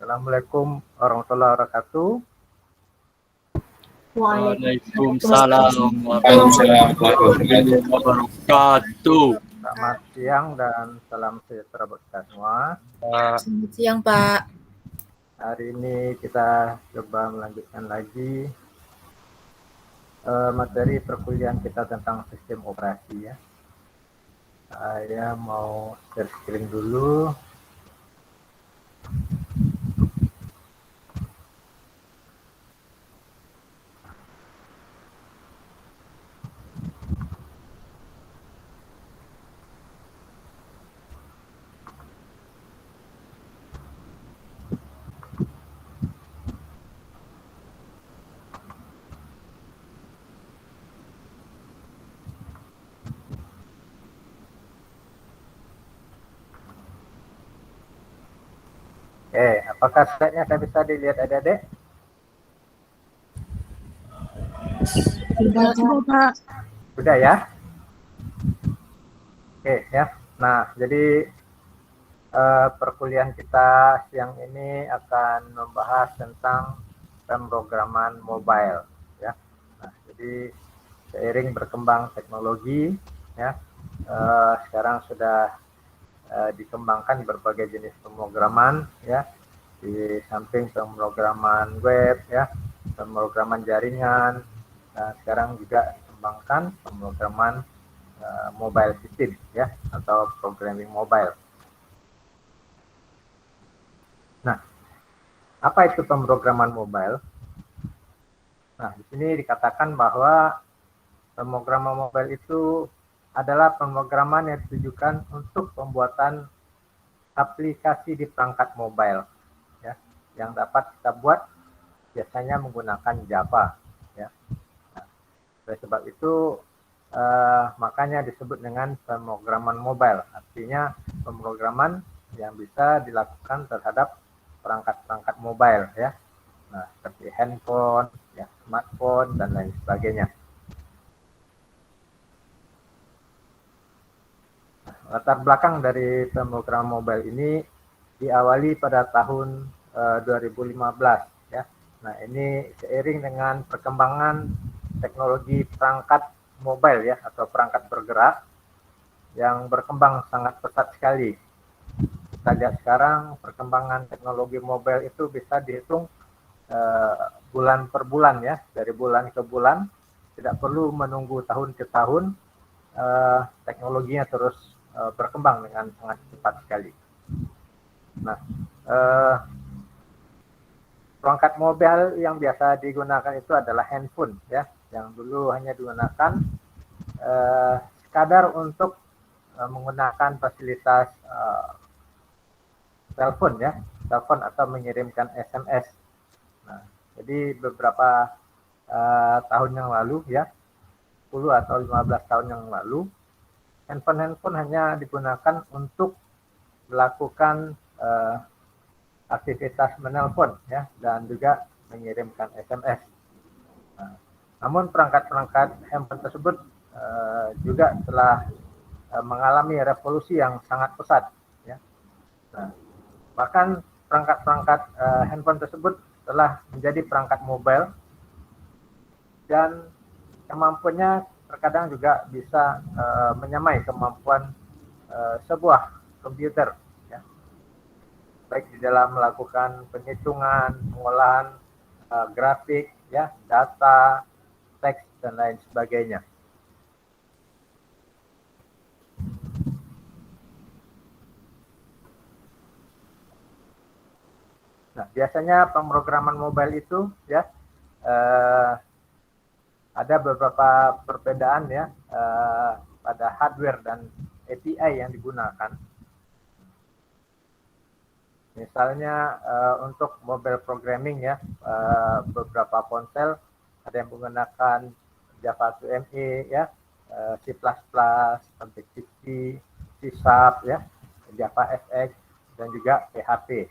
Assalamualaikum warahmatullahi wabarakatuh. Waalaikumsalam warahmatullahi wabarakatuh. Selamat siang dan salam sejahtera buat kita semua. Selamat siang, Pak. Hari ini kita coba melanjutkan lagi materi perkuliahan kita tentang sistem operasi ya. Saya mau share screen dulu. Apakah slide-nya saya bisa dilihat adik-adik? Sudah, Pak. Sudah ya? Ya. Nah, jadi perkuliahan kita siang ini akan membahas tentang pemrograman mobile ya. Nah, jadi seiring berkembang teknologi ya, sekarang sudah dikembangkan berbagai jenis pemrograman ya, di samping pemrograman web ya, pemrograman jaringan. Nah, sekarang juga dikembangkan pemrograman mobile system ya, atau programming mobile. Nah, apa itu pemrograman mobile? Nah, di sini dikatakan bahwa pemrograman mobile itu adalah pemrograman yang ditujukan untuk pembuatan aplikasi di perangkat mobile ya, yang dapat kita buat biasanya menggunakan Java ya. Nah, oleh sebab itu makanya disebut dengan pemrograman mobile, artinya pemrograman yang bisa dilakukan terhadap perangkat-perangkat mobile ya. Nah, seperti handphone ya, smartphone dan lain sebagainya. Latar belakang dari pemrograman mobile ini diawali pada tahun 2015 ya. Nah, ini seiring dengan perkembangan teknologi perangkat mobile ya, atau perangkat bergerak yang berkembang sangat pesat sekali. Kita lihat sekarang perkembangan teknologi mobile itu bisa dihitung bulan per bulan ya, dari bulan ke bulan, tidak perlu menunggu tahun ke tahun. Teknologinya terus berkembang dengan sangat cepat sekali. Nah, perangkat mobile yang biasa digunakan itu adalah handphone ya, yang dulu hanya digunakan sekadar untuk menggunakan fasilitas telepon ya, telepon atau mengirimkan SMS. Nah, jadi beberapa tahun yang lalu ya, 10 atau 15 tahun yang lalu, handphone hanya digunakan untuk melakukan aktivitas menelpon ya, dan juga mengirimkan SMS. Nah, namun perangkat-perangkat handphone tersebut juga telah mengalami revolusi yang sangat pesat ya. Nah, bahkan perangkat-perangkat handphone tersebut telah menjadi perangkat mobile dan kemampuannya terkadang juga bisa menyamai kemampuan sebuah komputer ya, baik di dalam melakukan penghitungan, pengolahan grafik ya, data, teks dan lain sebagainya. Nah, biasanya pemrograman mobile itu ya ada beberapa perbedaan ya pada hardware dan API yang digunakan. Misalnya untuk mobile programming ya, beberapa ponsel ada yang menggunakan Java 2ME ya, C++, Objective-C, C#, ya, Java FX dan juga PHP.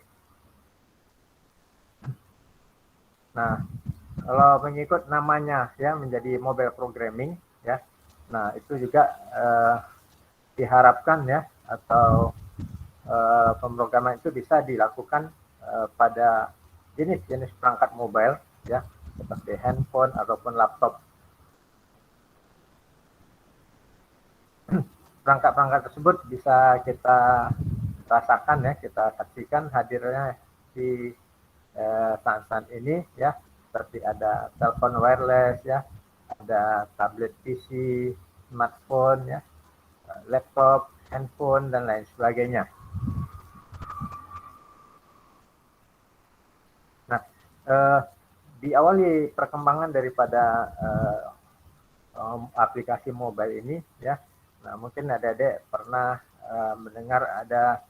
Nah, kalau mengikut namanya ya menjadi mobile programming ya, nah itu juga diharapkan ya, atau pemrograman itu bisa dilakukan pada jenis-jenis perangkat mobile ya, seperti handphone ataupun laptop. Perangkat-perangkat tersebut bisa kita rasakan ya, kita saksikan hadirnya di saat-saat ini ya, seperti ada telepon wireless ya, ada tablet PC, smartphone ya, laptop, handphone dan lain sebagainya. Nah, diawali perkembangan daripada aplikasi mobile ini ya. Nah, mungkin adik-adik pernah mendengar ada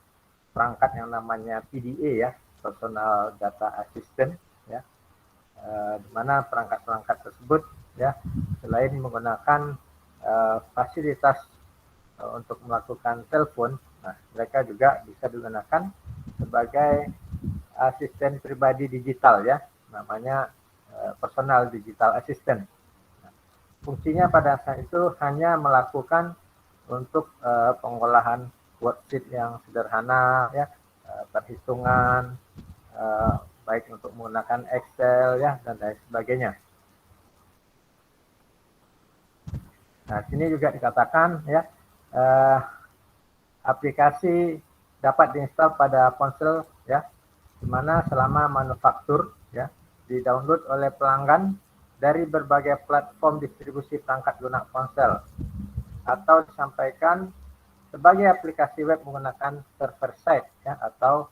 perangkat yang namanya PDA ya, Personal Data Assistant ya, di mana perangkat-perangkat tersebut ya, selain menggunakan fasilitas untuk melakukan telepon, nah, mereka juga bisa digunakan sebagai asisten pribadi digital ya, namanya personal digital assistant. Nah, fungsinya pada saat itu hanya melakukan untuk pengolahan worksheet yang sederhana ya, perhitungan baik untuk menggunakan Excel ya dan lain sebagainya. Nah, sini juga dikatakan ya, aplikasi dapat diinstal pada ponsel ya, di mana selama manufaktur ya di-download oleh pelanggan dari berbagai platform distribusi perangkat lunak ponsel atau disampaikan sebagai aplikasi web menggunakan server side ya, atau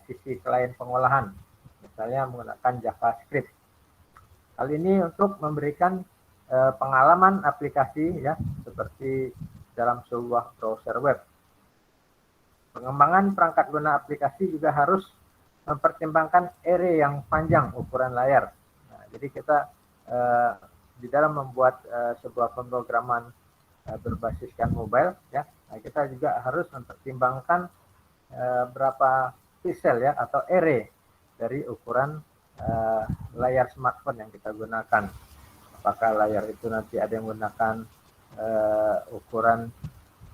sisi klien pengolahan, misalnya menggunakan JavaScript. Hal ini untuk memberikan pengalaman aplikasi ya, seperti dalam sebuah browser web. Pengembangan perangkat lunak aplikasi juga harus mempertimbangkan array yang panjang ukuran layar. Nah, jadi kita di dalam membuat sebuah pemrograman berbasiskan mobile ya, nah, kita juga harus mempertimbangkan berapa pixel ya atau array dari ukuran layar smartphone yang kita gunakan. Apakah layar itu nanti ada yang menggunakan ukuran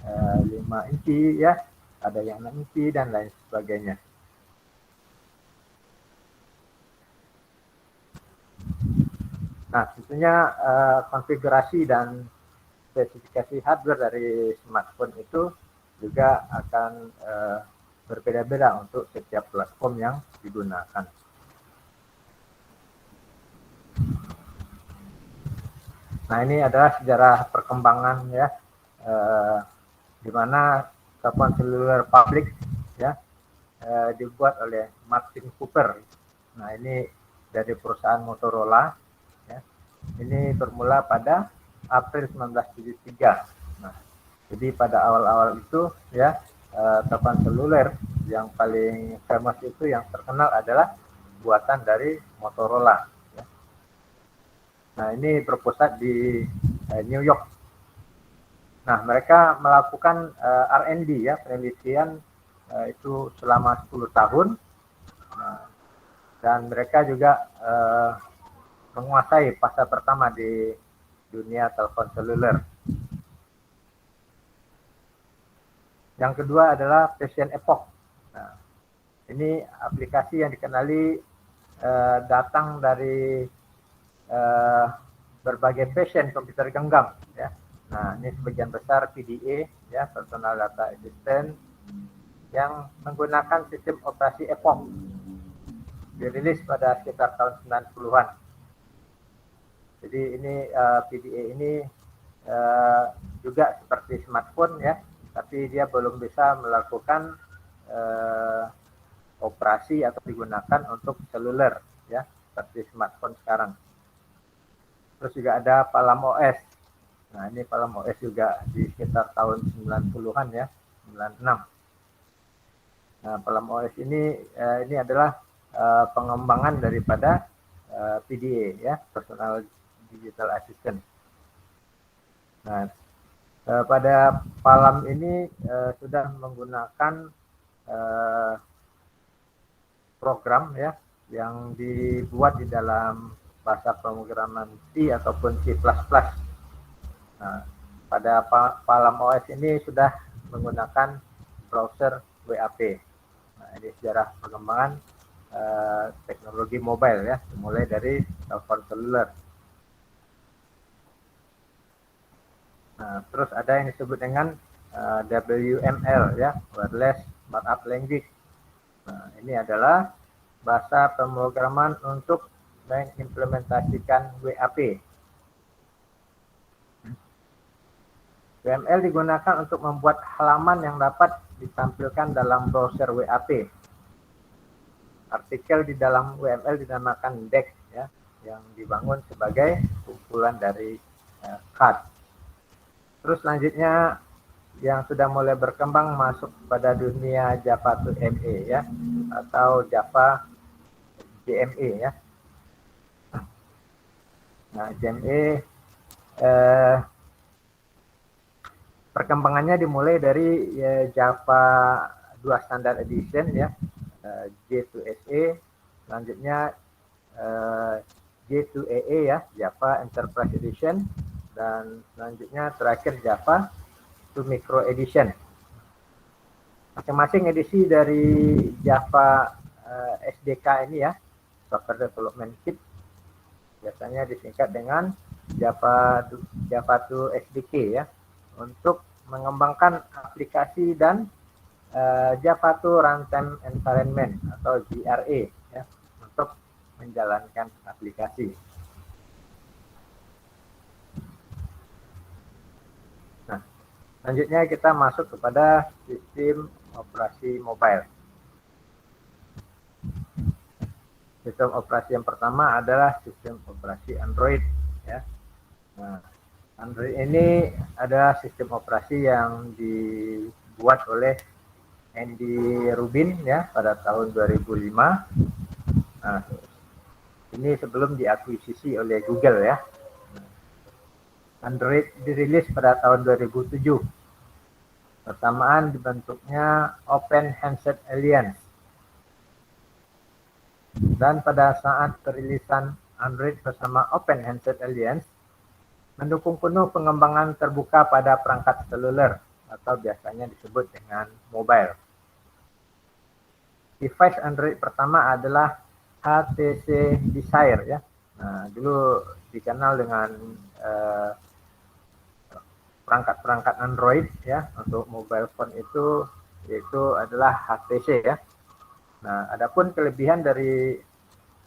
5 inci ya, ada yang 6 inci dan lain sebagainya. Nah, tentunya konfigurasi dan spesifikasi hardware dari smartphone itu juga akan berbeda-beda untuk setiap platform yang digunakan. Nah, ini adalah sejarah perkembangan ya, di mana telepon seluler publik ya dibuat oleh Martin Cooper. Nah, ini dari perusahaan Motorola ya. Ini bermula pada April 1973. Nah, jadi pada awal-awal itu ya, telepon seluler yang paling famous itu, yang terkenal adalah buatan dari Motorola. Ya. Nah, ini berpusat di New York. Nah, mereka melakukan R&D ya, penelitian itu selama 10 tahun. Nah, dan mereka juga menguasai pasar pertama di dunia telepon seluler. Yang kedua adalah Passion Epoch. Nah, ini aplikasi yang dikenali datang dari berbagai passion komputer genggam ya. Nah, ini sebagian besar PDA ya, Personal Data Assistant, yang menggunakan sistem operasi Epoch, dirilis pada sekitar tahun 90-an. Jadi ini PDA ini juga seperti smartphone ya, tapi dia belum bisa melakukan operasi atau digunakan untuk seluler ya, seperti smartphone sekarang. Terus juga ada Palm OS. Nah, ini Palm OS juga di sekitar tahun 90-an ya, 96. Nah, Palm OS ini adalah pengembangan daripada PDA ya, Personal Digital Assistant. Nah, pada Palm ini sudah menggunakan program ya yang dibuat di dalam bahasa pemrograman C ataupun C++. Nah, pada Palm OS ini sudah menggunakan browser WAP. Nah, ini sejarah perkembangan teknologi mobile ya, mulai dari telepon seluler. Nah, terus ada yang disebut dengan WML ya, Wireless Markup Language. Nah, ini adalah bahasa pemrograman untuk mengimplementasikan WAP. WML digunakan untuk membuat halaman yang dapat ditampilkan dalam browser WAP. Artikel di dalam WML dinamakan DEX ya, yang dibangun sebagai kumpulan dari CAD. Terus selanjutnya yang sudah mulai berkembang masuk pada dunia Java 2ME ya, atau Java JME ya. Nah, JME perkembangannya dimulai dari Java 2 Standard Edition ya, J2SE, selanjutnya J2EE ya, Java Enterprise Edition, dan selanjutnya terakhir Java 2 Micro Edition. Masing-masing edisi dari Java SDK ini ya, Software Development Kit, biasanya disingkat dengan Java 2 SDK ya, untuk mengembangkan aplikasi dan Java 2 Runtime Environment atau JRE ya, untuk menjalankan aplikasi. Nah, selanjutnya kita masuk kepada sistem operasi mobile. Sistem operasi yang pertama adalah sistem operasi Android ya. Nah, Android ini adalah sistem operasi yang dibuat oleh Andy Rubin ya pada tahun 2005. Nah, ini sebelum diakuisisi oleh Google ya. Android dirilis pada tahun 2007. Bersamaan dibentuknya Open Handset Alliance. Dan pada saat perilisan Android bersama Open Handset Alliance, mendukung penuh pengembangan terbuka pada perangkat seluler atau biasanya disebut dengan mobile. Device Android pertama adalah HTC Desire ya. Nah, dulu dikenal dengan perangkat-perangkat Android ya untuk mobile phone itu yaitu adalah HTC ya. Nah, adapun kelebihan dari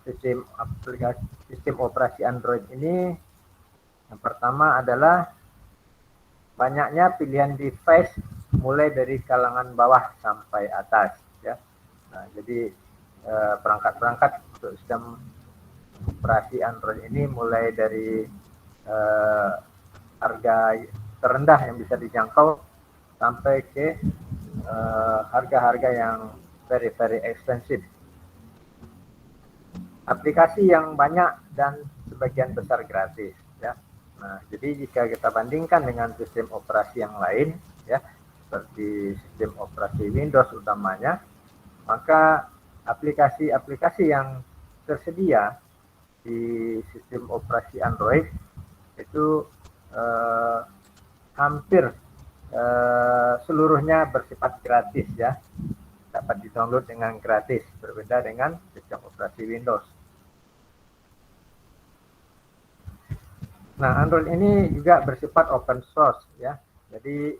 sistem operasi Android ini, yang pertama adalah banyaknya pilihan device mulai dari kalangan bawah sampai atas ya. Nah, jadi perangkat-perangkat untuk sistem operasi Android ini mulai dari harga terendah yang bisa dijangkau sampai ke harga-harga yang very expensive. Aplikasi yang banyak dan sebagian besar gratis ya. Nah, jadi jika kita bandingkan dengan sistem operasi yang lain ya, seperti sistem operasi Windows utamanya, maka aplikasi-aplikasi yang tersedia di sistem operasi Android itu hampir seluruhnya bersifat gratis ya, dapat di-download dengan gratis, berbeda dengan sistem operasi Windows. Nah, Android ini juga bersifat open source ya. Jadi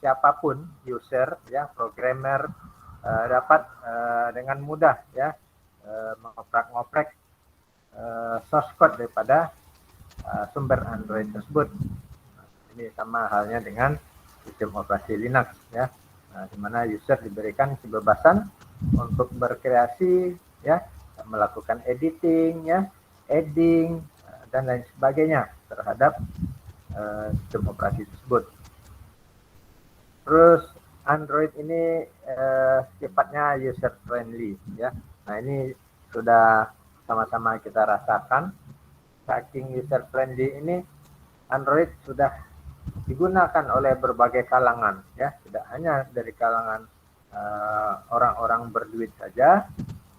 siapapun user ya, programmer dapat dengan mudah ya ngoprek source code daripada sumber Android tersebut. Nah, ini sama halnya dengan sistem operasi Linux ya. Nah, di mana user diberikan kebebasan untuk berkreasi ya, melakukan editing ya, adding dan lain sebagainya terhadap sistem operasi tersebut. Terus Android ini sifatnya user friendly ya. Nah, ini sudah sama-sama kita rasakan. Saking user friendly ini, Android sudah digunakan oleh berbagai kalangan ya, tidak hanya dari kalangan orang-orang berduit saja,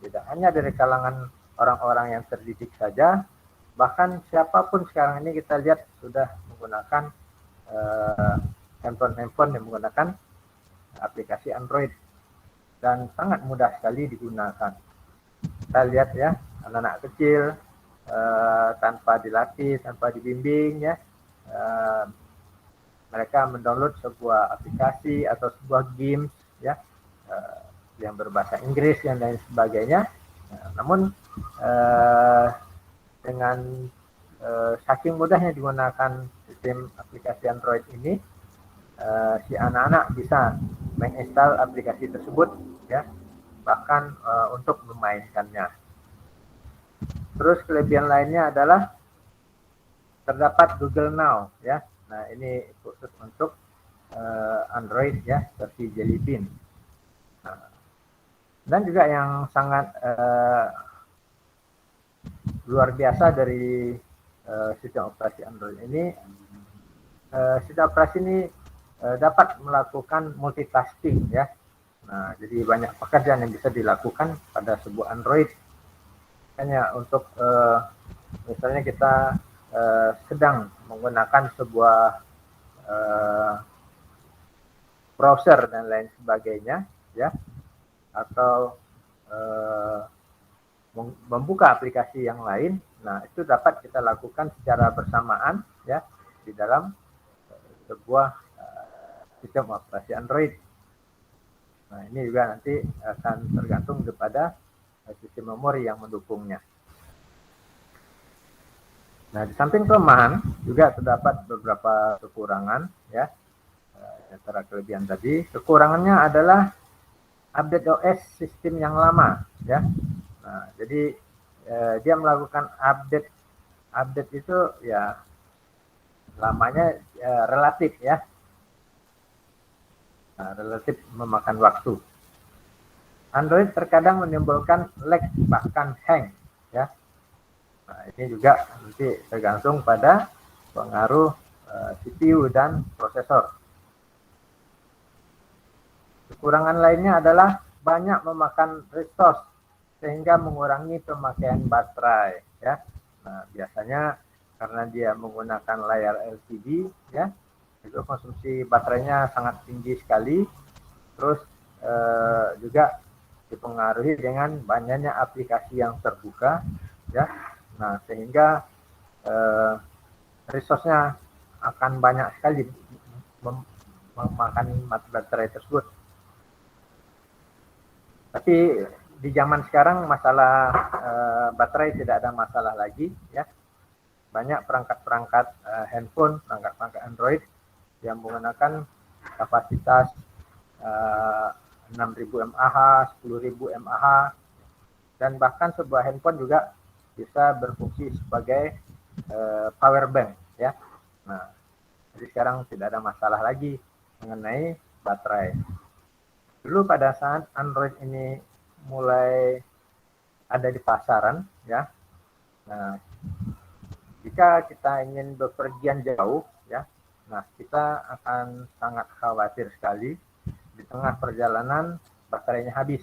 tidak hanya dari kalangan orang-orang yang terdidik saja, bahkan siapapun sekarang ini kita lihat sudah menggunakan handphone yang menggunakan aplikasi Android dan sangat mudah sekali digunakan. kita lihat ya, anak-anak kecil tanpa dilatih, tanpa dibimbing ya, mereka mendownload sebuah aplikasi atau sebuah games ya, yang berbahasa Inggris dan lain sebagainya. Namun dengan saking mudahnya digunakan sistem aplikasi Android ini, si anak-anak bisa menginstal aplikasi tersebut ya, bahkan untuk memainkannya. Terus kelebihan lainnya adalah terdapat Google Now ya. Nah, ini khusus untuk Android ya, versi Jelly Bean. Nah, dan juga yang sangat luar biasa dari sistem operasi Android ini, sistem operasi ini dapat melakukan multitasking ya. Nah, jadi banyak pekerjaan yang bisa dilakukan pada sebuah Android. Hanya untuk misalnya kita sedang menggunakan sebuah browser dan lain sebagainya ya, atau membuka aplikasi yang lain. Nah, itu dapat kita lakukan secara bersamaan ya di dalam sebuah sistem operasi Android. Nah, ini juga nanti akan tergantung kepada sistem memori yang mendukungnya. Nah, di samping kelemahan juga terdapat beberapa kekurangan ya. Antara kelebihan tadi, kekurangannya adalah update OS sistem yang lama ya. Nah, jadi dia melakukan update itu ya lamanya relatif ya. Nah, relatif memakan waktu. Android terkadang menimbulkan lag bahkan hang ya. Nah, ini juga nanti tergantung pada pengaruh CPU dan prosesor. Kekurangan lainnya adalah banyak memakan resource sehingga mengurangi pemakaian baterai ya. Nah, biasanya karena dia menggunakan layar LCD ya, itu konsumsi baterainya sangat tinggi sekali. Terus juga dipengaruhi dengan banyaknya aplikasi yang terbuka ya. Nah, sehingga resource-nya akan banyak sekali memakan baterai tersebut. Tapi di zaman sekarang masalah baterai tidak ada masalah lagi ya. Banyak perangkat-perangkat handphone, perangkat-perangkat Android yang menggunakan kapasitas 6.000 mAh, 10.000 mAh, dan bahkan sebuah handphone juga bisa berfungsi sebagai power bank ya. Nah, jadi sekarang tidak ada masalah lagi mengenai baterai. Dulu pada saat Android ini mulai ada di pasaran ya. Nah, jika kita ingin bepergian jauh ya, nah kita akan sangat khawatir sekali di tengah perjalanan baterainya habis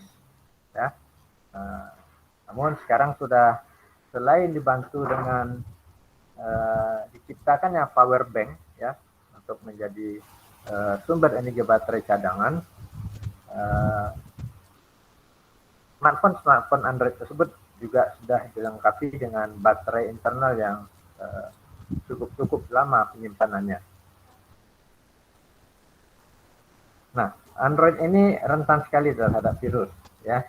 ya. Nah, namun sekarang sudah, selain dibantu dengan diciptakannya power bank ya untuk menjadi sumber energi baterai cadangan, smartphone Android tersebut juga sudah dilengkapi dengan baterai internal yang cukup lama penyimpanannya. Nah, Android ini rentan sekali terhadap virus ya.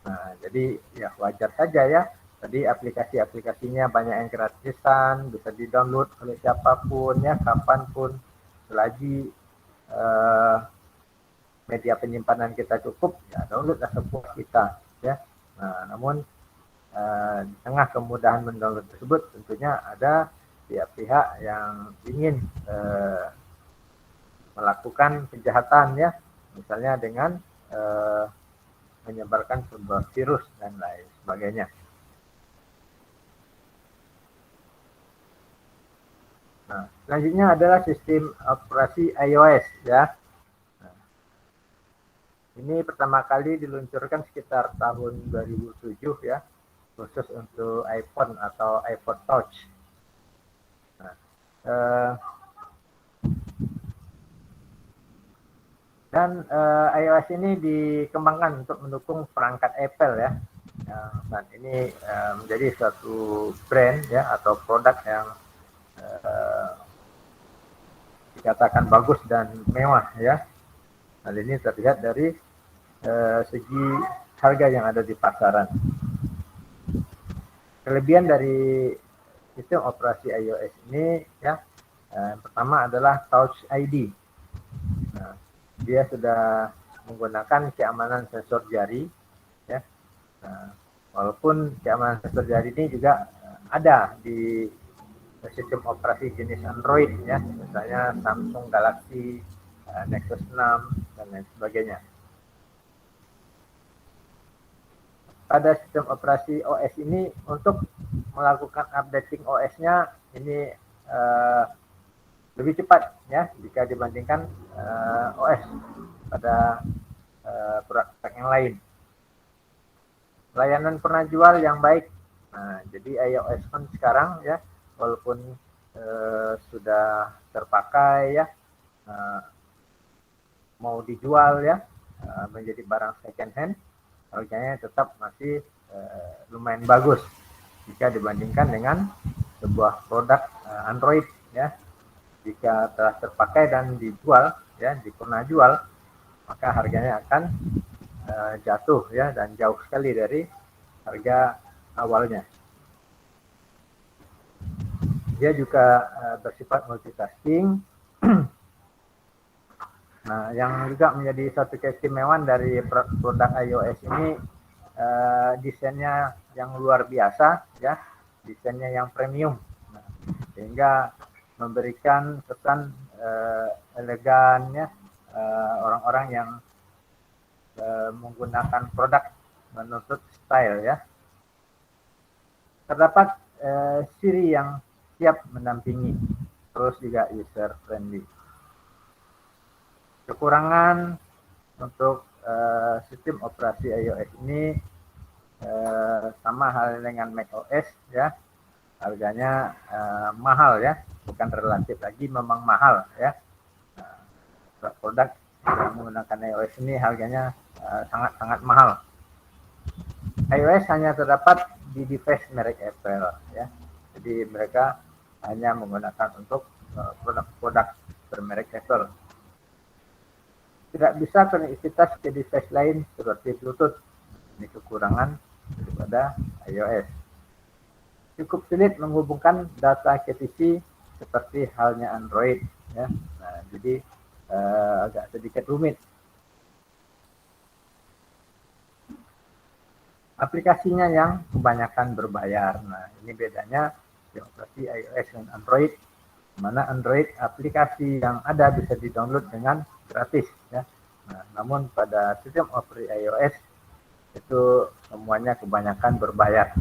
Nah, jadi ya wajar saja ya. Tadi aplikasi-aplikasinya banyak yang gratisan, bisa di-download oleh siapapun ya, kapanpun, selagi media penyimpanan kita cukup, ya downloadlah sepuas kita ya. Nah, namun di tengah kemudahan mendownload tersebut tentunya ada pihak-pihak yang ingin melakukan kejahatan ya, misalnya dengan menyebarkan sebuah virus dan lain sebagainya. Nah, selanjutnya adalah sistem operasi iOS ya. Nah, ini pertama kali diluncurkan sekitar tahun 2007 ya, khusus untuk iPhone atau iPod Touch. Nah, dan iOS ini dikembangkan untuk mendukung perangkat Apple ya. Dan ini menjadi suatu brand ya atau produk yang dikatakan bagus dan mewah ya. Hal ini terlihat dari segi harga yang ada di pasaran. Kelebihan dari sistem operasi iOS ini ya, yang pertama adalah Touch ID. Nah, dia sudah menggunakan keamanan sensor jari ya. Nah, walaupun keamanan sensor jari ini juga ada di sistem operasi jenis Android ya, misalnya Samsung Galaxy Nexus 6 dan lain sebagainya. Pada sistem operasi OS ini untuk melakukan updating OS-nya ini lebih cepat ya jika dibandingkan OS pada produk yang lain. Layanan pernah jual yang baik. Nah, jadi iOS pun sekarang ya, walaupun sudah terpakai ya, mau dijual ya, menjadi barang second hand, harganya tetap masih lumayan bagus jika dibandingkan dengan sebuah produk Android ya. Jika telah terpakai dan dijual ya, dipernah jual, maka harganya akan jatuh ya dan jauh sekali dari harga awalnya. Dia juga bersifat multitasking. Nah, yang juga menjadi satu keistimewaan dari produk iOS ini desainnya yang luar biasa ya, desainnya yang premium. Nah, sehingga memberikan kesan elegan ya, orang-orang yang menggunakan produk menuntut style ya. Terdapat Siri yang siap mendampingi, terus juga user friendly. Kekurangan untuk sistem operasi iOS ini sama hal dengan macOS ya, harganya mahal ya, bukan relatif lagi, memang mahal ya. Produk yang menggunakan iOS ini harganya sangat-sangat mahal. iOS hanya terdapat di device merek Apple ya, jadi mereka hanya menggunakan untuk produk-produk bermerek Apple. Tidak bisa konektivitas ke device lain seperti Bluetooth. Ini kekurangan daripada iOS. Cukup sulit menghubungkan data ke PC seperti halnya Android ya. Nah, jadi agak sedikit rumit. Aplikasinya yang kebanyakan berbayar. Nah, ini bedanya di operasi iOS dan Android. Mana Android aplikasi yang ada bisa di-download dengan gratis ya. Nah, namun pada sistem operasi iOS itu semuanya kebanyakan berbayar.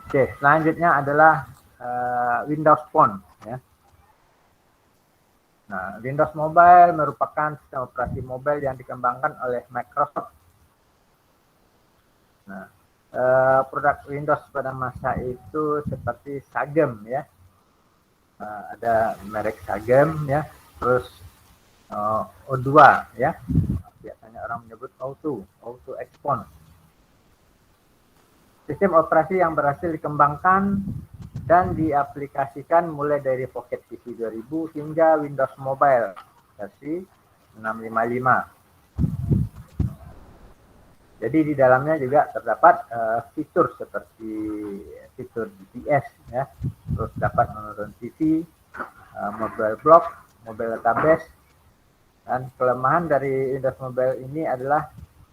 Oke, selanjutnya adalah Windows Phone ya. Nah, Windows Mobile merupakan sistem operasi mobile yang dikembangkan oleh Microsoft. Nah, produk Windows pada masa itu seperti Sagem ya, ada merek Sagem ya, terus O2 ya, biasanya orang menyebut Auto Expon. Sistem operasi yang berhasil dikembangkan dan diaplikasikan mulai dari Pocket PC 2000 hingga Windows Mobile versi 655. Jadi di dalamnya juga terdapat fitur seperti fitur GPS ya, terus dapat menonton TV, mobile block, mobile database, dan kelemahan dari Windows Mobile ini adalah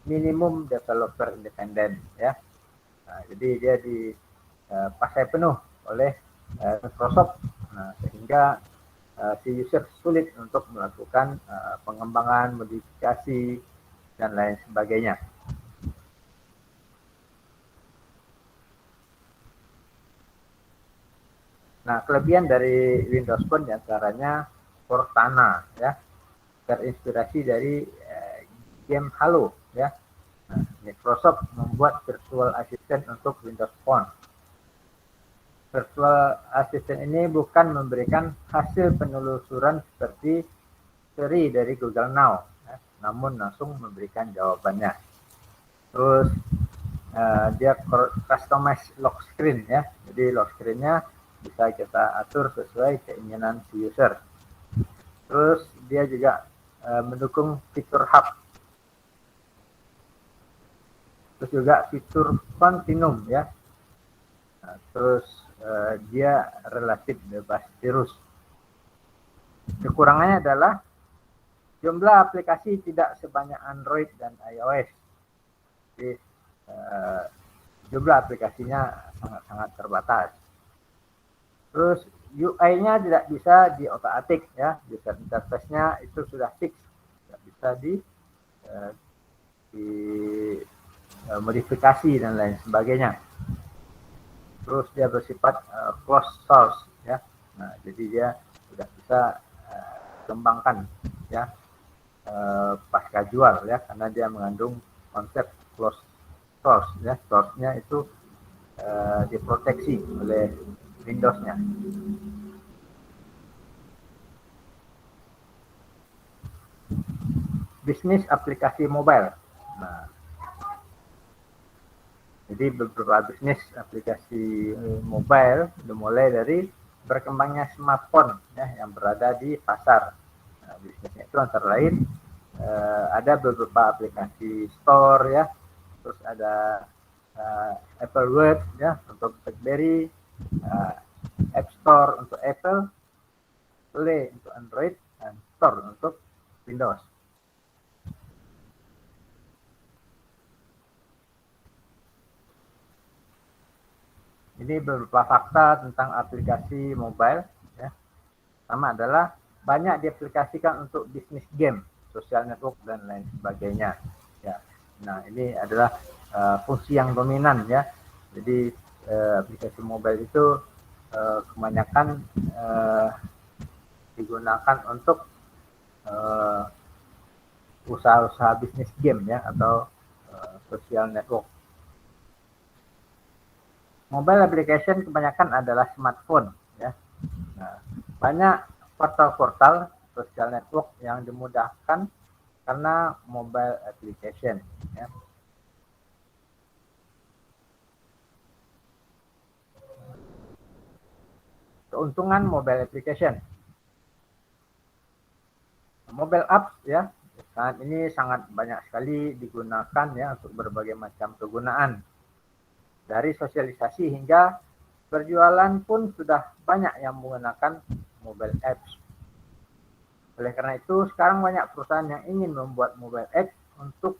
minimum developer independen ya. Nah, jadi dia dipakai penuh oleh Microsoft, nah, sehingga si user sulit untuk melakukan pengembangan, modifikasi, dan lain sebagainya. Nah, kelebihan dari Windows Phone diantaranya Cortana ya, terinspirasi dari game Halo ya. Nah, Microsoft membuat virtual assistant untuk Windows Phone. Virtual assistant ini bukan memberikan hasil penelusuran seperti query dari Google Now, ya, namun langsung memberikan jawabannya. Terus dia customize lock screen ya, jadi lock screen-nya bisa kita atur sesuai keinginan si user. Terus dia juga mendukung fitur hub, terus juga fitur continuum ya. Nah, terus dia relatif bebas virus. Kekurangannya adalah jumlah aplikasi tidak sebanyak Android dan iOS. Jadi jumlah aplikasinya sangat-sangat terbatas. Terus UI-nya tidak bisa diotak-atik ya, user interface-nya itu sudah fix, tidak bisa modifikasi dan lain sebagainya. Terus dia bersifat closed source ya, nah jadi dia sudah bisa kembangkan ya pasca jual ya, karena dia mengandung konsep closed source ya, source-nya itu diproteksi oleh Windows-nya. Bisnis aplikasi mobile. Nah, jadi beberapa bisnis aplikasi mobile dimulai dari berkembangnya smartphone ya, yang berada di pasar. Nah, bisnisnya itu antara lain ada beberapa aplikasi store ya, terus ada Apple Watch ya untuk BlackBerry, App Store untuk Apple, Play untuk Android, dan Store untuk Windows. Ini beberapa fakta tentang aplikasi mobile ya. Pertama adalah banyak diaplikasikan untuk bisnis game, social network dan lain sebagainya ya. Nah, ini adalah fungsi yang dominan ya. Jadi aplikasi mobile itu kebanyakan digunakan untuk usaha-usaha bisnis game ya, atau social network. Mobile application kebanyakan adalah smartphone ya. Nah, banyak portal-portal social network yang dimudahkan karena mobile application ya. Keuntungan mobile application. Mobile apps ya, saat ini sangat banyak sekali digunakan ya untuk berbagai macam kegunaan. Dari sosialisasi hingga berjualan pun sudah banyak yang menggunakan mobile apps. Oleh karena itu, sekarang banyak perusahaan yang ingin membuat mobile apps untuk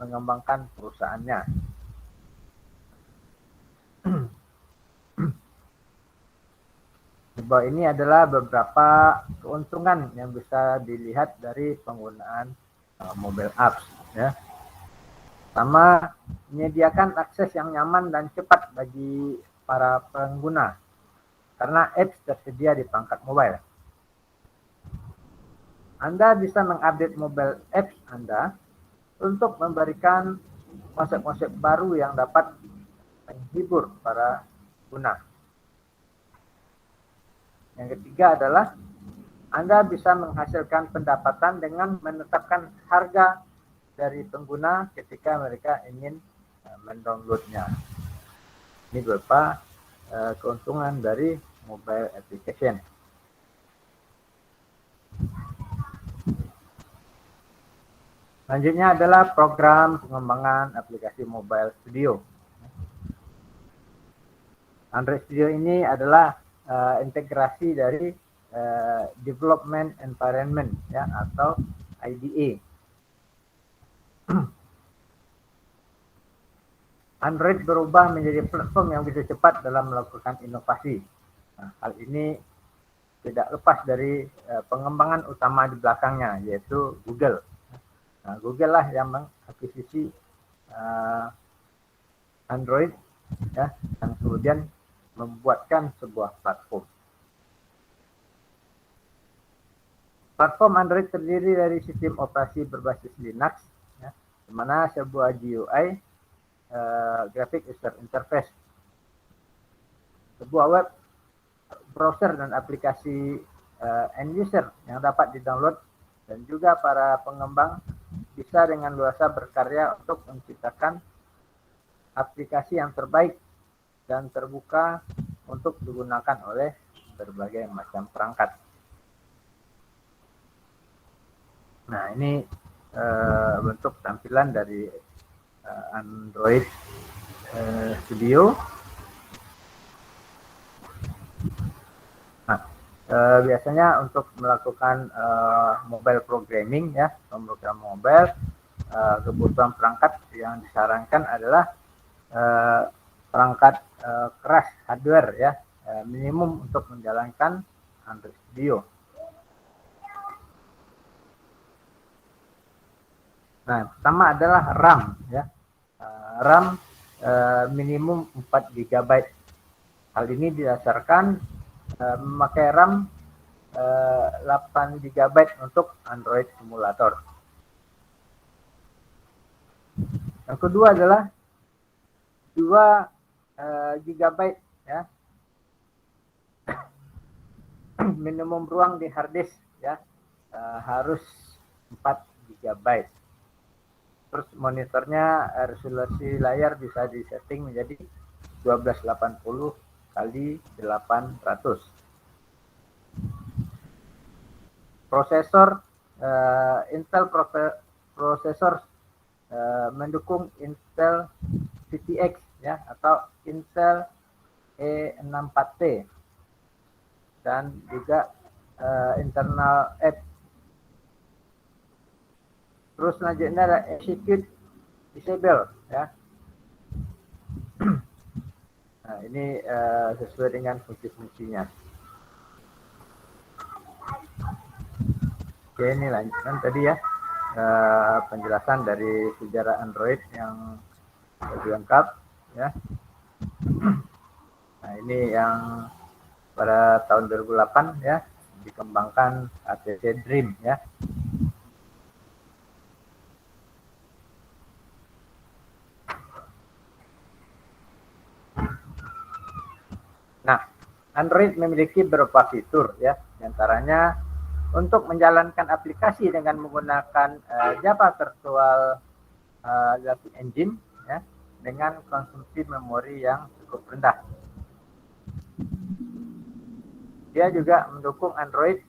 mengembangkan perusahaannya. Di bawah ini adalah beberapa keuntungan yang bisa dilihat dari penggunaan mobile apps ya. Pertama, menyediakan akses yang nyaman dan cepat bagi para pengguna karena apps tersedia di perangkat mobile. Anda bisa mengupdate mobile apps Anda untuk memberikan konsep-konsep baru yang dapat menghibur para pengguna. Yang ketiga adalah Anda bisa menghasilkan pendapatan dengan menetapkan harga dari pengguna ketika mereka ingin mendownloadnya. Ini beberapa keuntungan dari mobile application. Selanjutnya adalah program pengembangan aplikasi mobile studio. Android Studio ini adalah integrasi dari development environment ya, atau IDE. Android berubah menjadi platform yang bisa cepat dalam melakukan inovasi. Nah, hal ini tidak lepas dari pengembangan utama di belakangnya, yaitu Google. Nah, Google lah yang mengakuisisi Android ya, dan kemudian membuatkan sebuah platform. Platform Android terdiri dari sistem operasi berbasis Linux, ya, di mana sebuah GUI, graphic user interface, sebuah web browser dan aplikasi end user yang dapat didownload dan juga para pengembang bisa dengan luasa berkarya untuk menciptakan aplikasi yang terbaik dan terbuka untuk digunakan oleh berbagai macam perangkat. Nah, ini bentuk tampilan dari Android Studio. Nah, biasanya untuk melakukan mobile programming ya, pemrogram mobile, kebutuhan perangkat yang disarankan adalah perangkat keras hardware ya, minimum untuk menjalankan Android Studio. Nah, pertama adalah RAM ya. RAM minimum 4 GB. Hal ini didasarkan memakai RAM 8 GB untuk Android simulator. Yang kedua adalah 2 GB ya. Minimum ruang di hard disk ya, harus 4 GB. Terus monitornya resolusi layar bisa disetting menjadi 1280 kali 800. Prosesor Intel prosesor mendukung Intel VTX ya, atau Intel E64T, dan juga internal app. Terus selanjutnya ada execute disable ya. Nah, ini sesuai dengan fungsi-fungsinya. Oke, ini lanjutkan tadi ya, penjelasan dari sejarah Android yang lebih lengkap ya. Nah, ini yang pada tahun 2008 ya dikembangkan HTC Dream ya. Nah, Android memiliki beberapa fitur ya, diantaranya untuk menjalankan aplikasi dengan menggunakan Java Virtual Graphic Engine ya, dengan konsumsi memori yang cukup rendah. Dia juga mendukung Android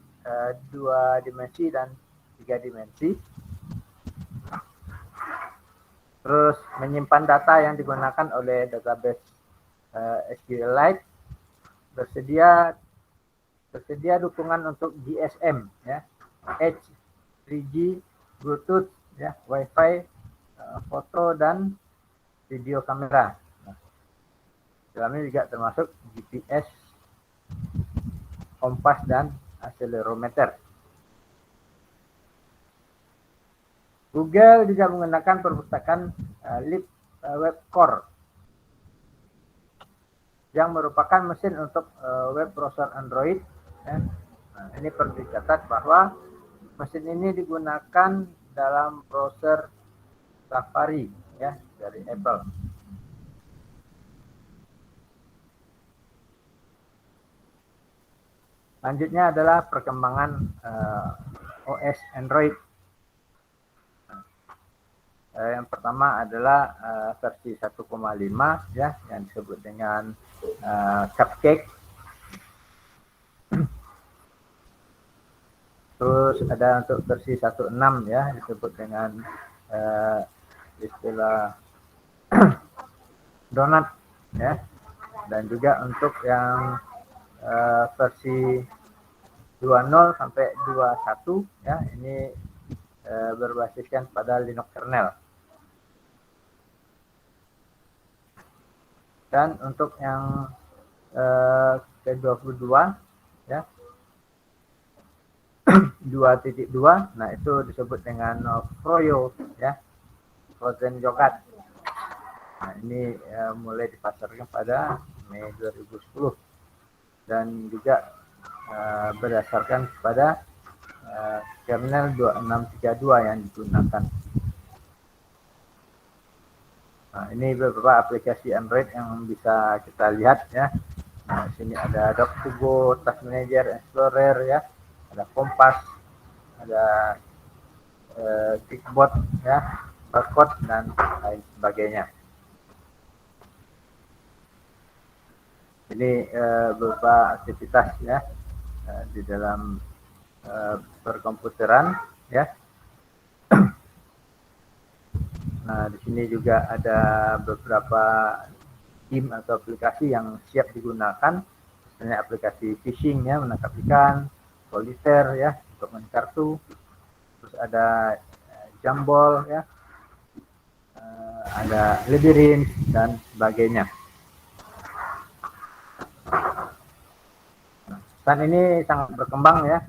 2 dimensi dan 3 dimensi. Terus menyimpan data yang digunakan oleh database SQLite. Tersedia dukungan untuk GSM ya, Edge, 3G, Bluetooth ya, Wi-Fi, foto dan video kamera. Nah, dalamnya juga termasuk GPS, kompas dan akselerometer. Google juga menggunakan perpustakaan Leap Web Core yang merupakan mesin untuk web browser Android. Ya. Nah, ini perlu dicatat bahwa mesin ini digunakan dalam browser Safari ya dari Apple. Selanjutnya adalah perkembangan OS Android. Yang pertama adalah versi 1,5 ya, yang disebut dengan Cupcake. Terus ada untuk versi 1.6 ya, disebut dengan istilah donut ya, dan juga untuk yang versi 2.0 sampai 2.1 ya, ini berbasiskan pada Linux kernel. Dan untuk yang ke-22 ya, 2.2, nah itu disebut dengan Froyo ya, Frozen Yogurt. Nah, ini mulai dipasarkan pada Mei 2010 dan juga berdasarkan pada kernel 2632 yang digunakan. Nah, ini beberapa aplikasi Android yang bisa kita lihat ya. Nah, sini ada Doc2Go, Task Manager, Explorer ya, ada Kompas, ada kickboard, ya, barcode dan lain sebagainya. Ini beberapa aktivitas ya di dalam perkomputeran ya. Nah, di sini juga ada beberapa game atau aplikasi yang siap digunakan, misalnya aplikasi fishing ya, menangkap ikan, solitaire ya untuk main kartu, terus ada jambol ya, ada labyrinth dan sebagainya. Saat ini sangat berkembang ya,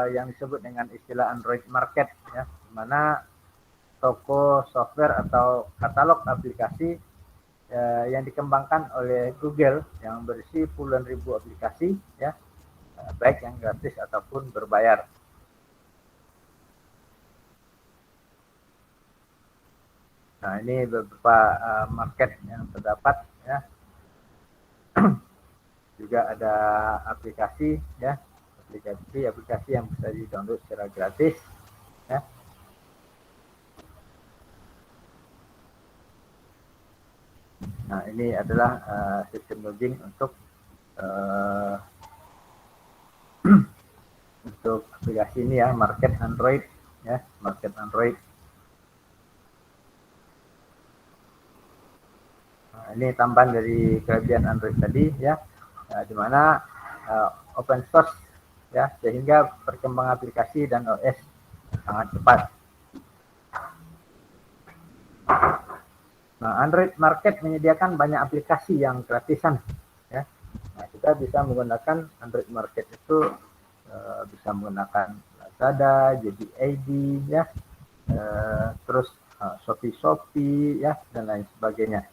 yang disebut dengan istilah Android Market ya, di mana toko software atau katalog aplikasi yang dikembangkan oleh Google yang berisi puluhan ribu aplikasi ya, baik yang gratis ataupun berbayar. Nah, ini beberapa market yang terdapat ya. Juga ada aplikasi ya, aplikasi yang bisa di-download secara gratis ya. Nah, ini adalah sistem login untuk untuk aplikasi ini ya, market Android ya, market Android. Nah, ini tambahan dari kelebihan Android tadi ya, di mana open source ya, sehingga perkembangan aplikasi dan OS sangat cepat. Nah, Android Market menyediakan banyak aplikasi yang gratisan ya. Nah, kita bisa menggunakan Android Market itu bisa menggunakan Lazada, JD ya, terus Shopee ya, dan lain sebagainya.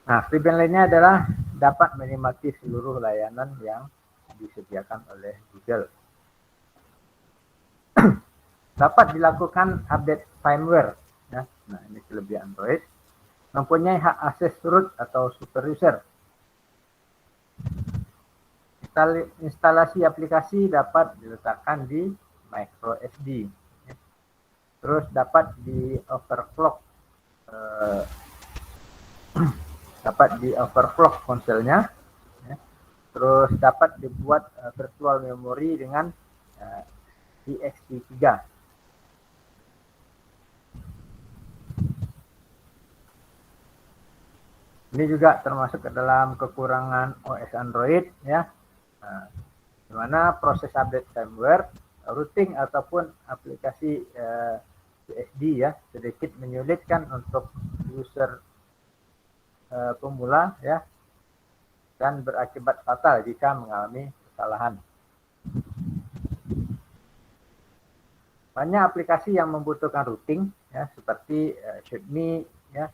Nah, kelebihan lainnya adalah dapat menikmati seluruh layanan yang disediakan oleh Google. Dapat dilakukan update firmware ya. Nah, ini kelebihan Android. Mempunyai hak akses root atau super user. Instalasi aplikasi dapat diletakkan di micro SD. Terus dapat di overclock ponselnya ya. Terus dapat dibuat virtual memory dengan ext3. Ini juga termasuk ke dalam kekurangan OS Android ya, di mana proses update firmware, routing ataupun aplikasi USD ya sedikit menyulitkan untuk user pemula ya, dan berakibat fatal jika mengalami kesalahan. Banyak aplikasi yang membutuhkan routing ya, seperti Shootme ya,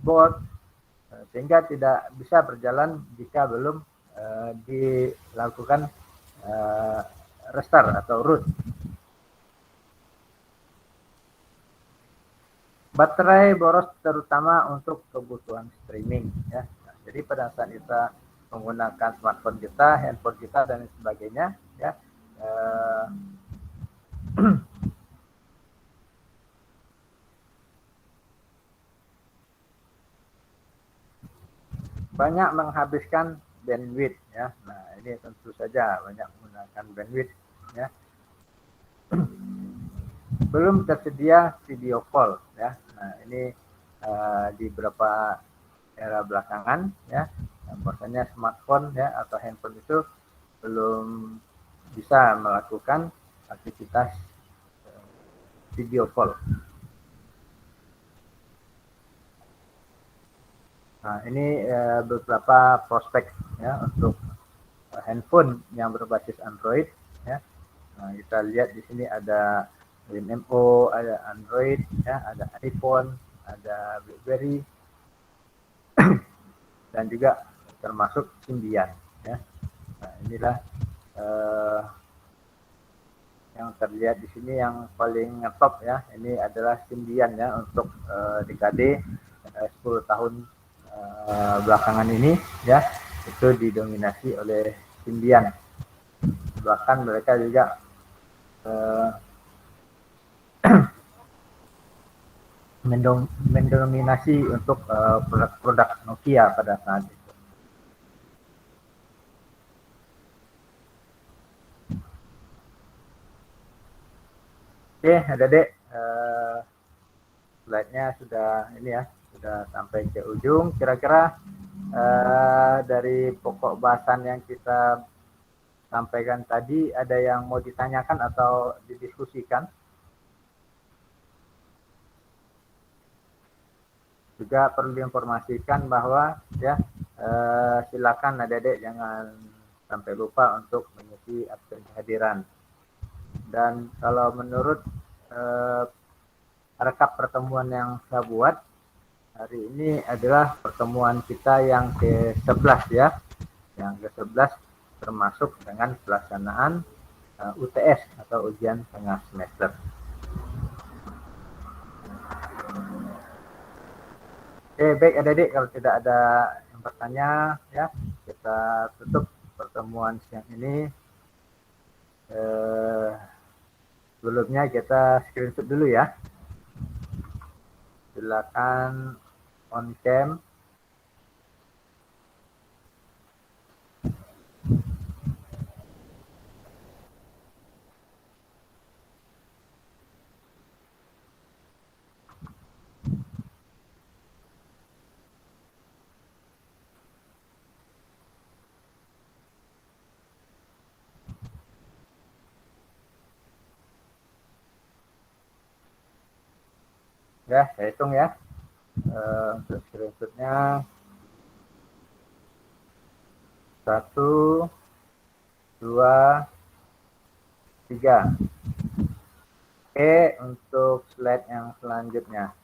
Board, sehingga tidak bisa berjalan jika belum dilakukan restart atau root. Baterai boros terutama untuk kebutuhan streaming ya. Nah, jadi pada saat kita menggunakan smartphone kita, handphone kita dan sebagainya ya, banyak menghabiskan bandwidth ya. Nah, ini tentu saja banyak menggunakan bandwidth ya. Belum tersedia video call ya. Nah, ini di beberapa era belakangan ya, bahwasanya smartphone ya atau handphone itu belum bisa melakukan aktivitas video call. Nah, ini beberapa prospek ya untuk handphone yang berbasis Android ya. Nah, kita lihat di sini ada WinMO, ada Android ya, ada iPhone, ada BlackBerry dan juga termasuk Symbian ya. Nah, inilah yang terlihat di sini yang paling top ya. Ini adalah Symbian ya untuk dekade 10 tahun belakangan ini ya, itu didominasi oleh Symbian. bahkan mereka juga mendominasi untuk produk-produk Nokia pada saat itu. Oke, Adik-adik, slide-nya sudah ini ya, sudah sampai ke ujung. Kira-kira dari pokok bahasan yang kita sampaikan tadi ada yang mau ditanyakan atau didiskusikan? Juga perlu diinformasikan bahwa ya silakan adik-adik jangan sampai lupa untuk mengisi absen kehadiran. Dan kalau menurut rekap pertemuan yang saya buat hari ini adalah pertemuan kita yang ke-11 ya, yang ke-11 termasuk dengan pelaksanaan UTS atau ujian tengah semester. Oke, baik adik-adik, kalau tidak ada yang bertanya ya, kita tutup pertemuan siang ini. Sebelumnya kita screenshot dulu ya. Silakan on cam. Ya, saya hitung ya. Untuk screenshotnya 1, 2, 3. Oke, untuk slide yang selanjutnya.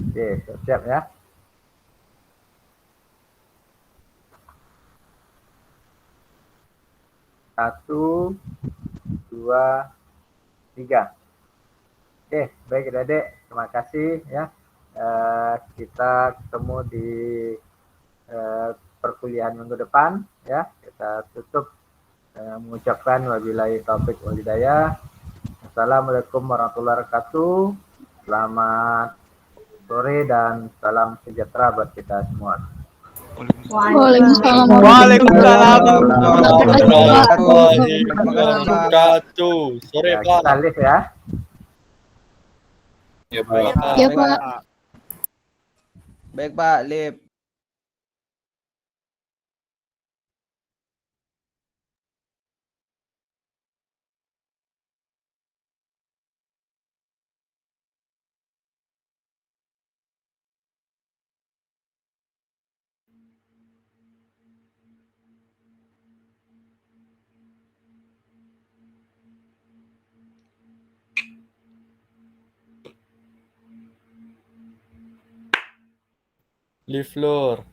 Oke, siap ya. Satu, 2, 3. Oke, baik adik-adik, terima kasih ya. Kita ketemu di perkuliahan minggu depan ya. Kita tutup mengucapkan wabillahi taufik wal hidayah. Assalamualaikum warahmatullahi wabarakatuh. Selamat sore dan salam sejahtera buat kita semua. Waalaikumsalam warahmatullahi wabarakatuh. Sore Ya, Pak. kita live ya. Ya Pak. Ya Pak. Baik Pak, Lip. Leave floor.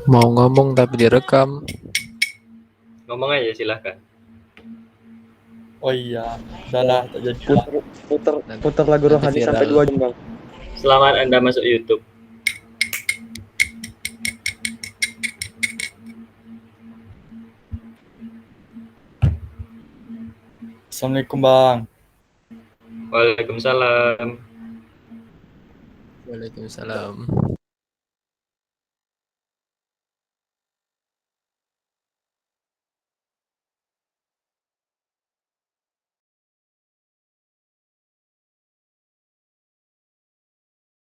Mau ngomong tapi direkam. Ngomong aja silahkan. Oh iya, udahlah tak jadi. Putar lagu rohani sampai 2 jam, Bang. Selamat Anda masuk YouTube. Assalamualaikum Bang. Waalaikumsalam. Waalaikumsalam.